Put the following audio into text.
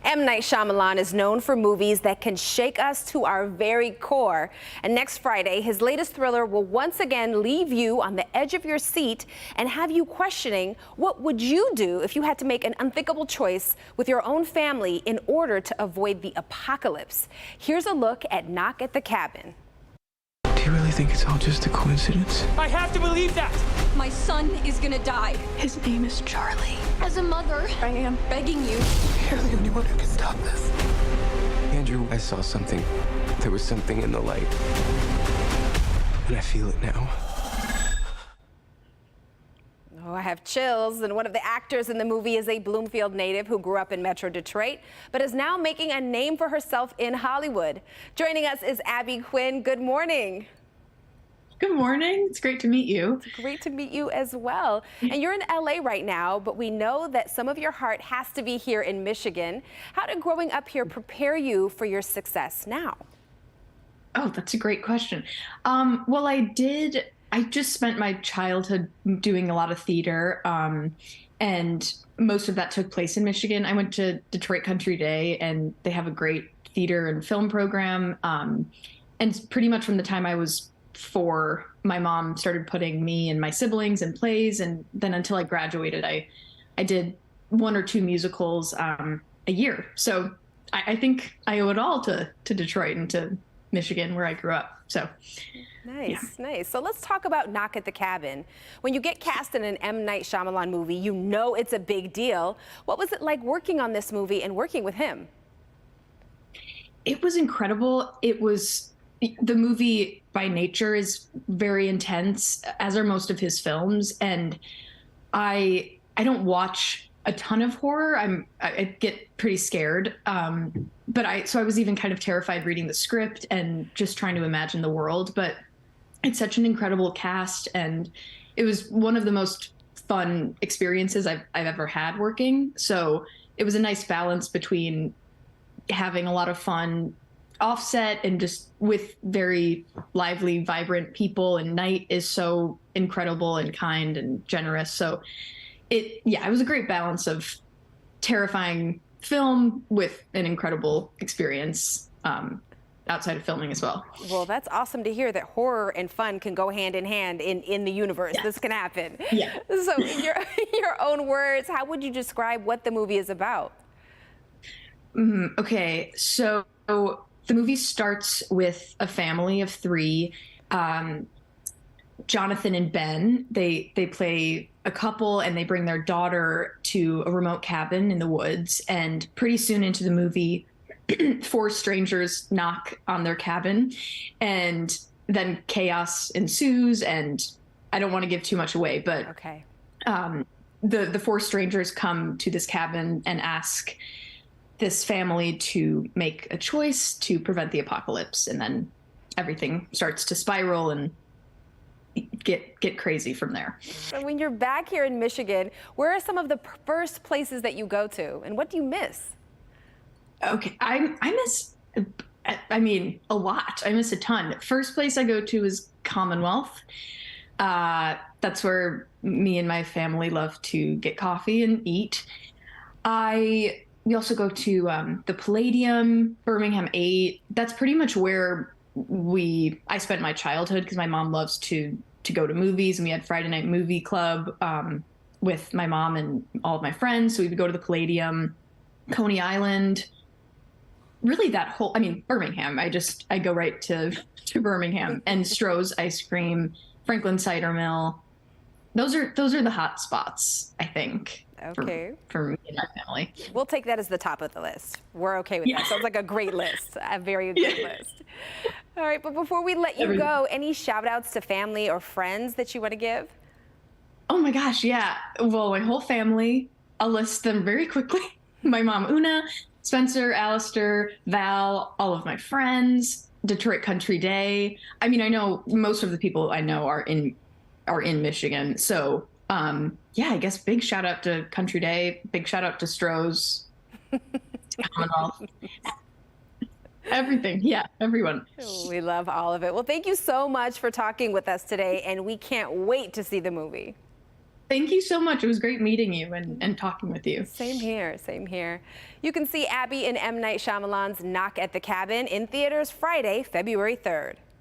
M. Night Shyamalan is known for movies that can shake us to our very core. And next Friday, his latest thriller will once again leave you on the edge of your seat and have you questioning, what would you do if you had to make an unthinkable choice with your own family in order to avoid the apocalypse? Here's a look at Knock at the Cabin. Do you really think it's all just a coincidence? I have to believe that! My son is gonna die. His name is Charlie. As a mother, I am begging you. You're the only one who can stop this. Andrew, I saw something. There was something in the light. And I feel it now. Oh, I have chills. And one of the actors in the movie is a Bloomfield native who grew up in Metro Detroit, but is now making a name for herself in Hollywood. Joining us is Abby Quinn. Good morning. Good morning. It's great to meet you. It's great to meet you as well. And you're in LA right now, but we know that some of your heart has to be here in Michigan. How did growing up here prepare you for your success now? Oh, that's a great question. Well, I just spent my childhood doing a lot of theater, and most of that took place in Michigan. I went to Detroit Country Day, and they have a great theater and film program. And pretty much from the time I was 4, my mom started putting me and my siblings in plays, and then until I graduated, I did 1 or 2 musicals a year. So I think I owe it all to Detroit and to Michigan, where I grew up. So nice, yeah. Nice. So let's talk about Knock at the Cabin. When you get cast in an M. Night Shyamalan movie, you know it's a big deal. What was it like working on this movie and working with him? It was incredible. The movie by nature is very intense, as are most of his films, and I don't watch a ton of horror. I get pretty scared, so I was even kind of terrified reading the script and just trying to imagine the world. But it's such an incredible cast, and it was one of the most fun experiences I've ever had working. So it was a nice balance between having a lot of fun offset and just with very lively, vibrant people. And Night is so incredible and kind and generous. So it was a great balance of terrifying film with an incredible experience outside of filming as well. Well, that's awesome to hear that horror and fun can go hand in hand in the universe. Yeah. This can happen. Yeah. So in your own words, how would you describe what the movie is about? Okay, so the movie starts with a family of 3. Jonathan and Ben, they play a couple, and they bring their daughter to a remote cabin in the woods. And pretty soon into the movie, 4 strangers knock on their cabin, and then chaos ensues. And I don't want to give too much away, but okay. The 4 strangers come to this cabin and ask this family to make a choice to prevent the apocalypse, and then everything starts to spiral and get crazy from there. So when you're back here in Michigan, where are some of the first places that you go to, and what do you miss? Okay, I miss, a lot. I miss a ton. First place I go to is Commonwealth. That's where me and my family love to get coffee and eat. We also go to the Palladium, Birmingham 8. That's pretty much where I spent my childhood, because my mom loves to go to movies, and we had Friday night movie club with my mom and all of my friends. So we would go to the Palladium, Coney Island, really Birmingham. I go right to Birmingham, and Stroh's ice cream, Franklin Cider Mill. Those are the hot spots, I think. Okay. For me and my family. We'll take that as the top of the list. We're okay with that. Sounds like a great list, a very good list. All right, but before we let you go, any shout outs to family or friends that you want to give? Oh my gosh, yeah. Well, my whole family, I'll list them very quickly. My mom, Una, Spencer, Alistair, Val, all of my friends, Detroit Country Day. I know most of the people I know are in Michigan. So I guess big shout out to Country Day, big shout out to Stroh's, Commonwealth, everything. Yeah, everyone. We love all of it. Well, thank you so much for talking with us today, and we can't wait to see the movie. Thank you so much. It was great meeting you and talking with you. Same here, same here. You can see Abby in M. Night Shyamalan's Knock at the Cabin in theaters Friday, February 3rd.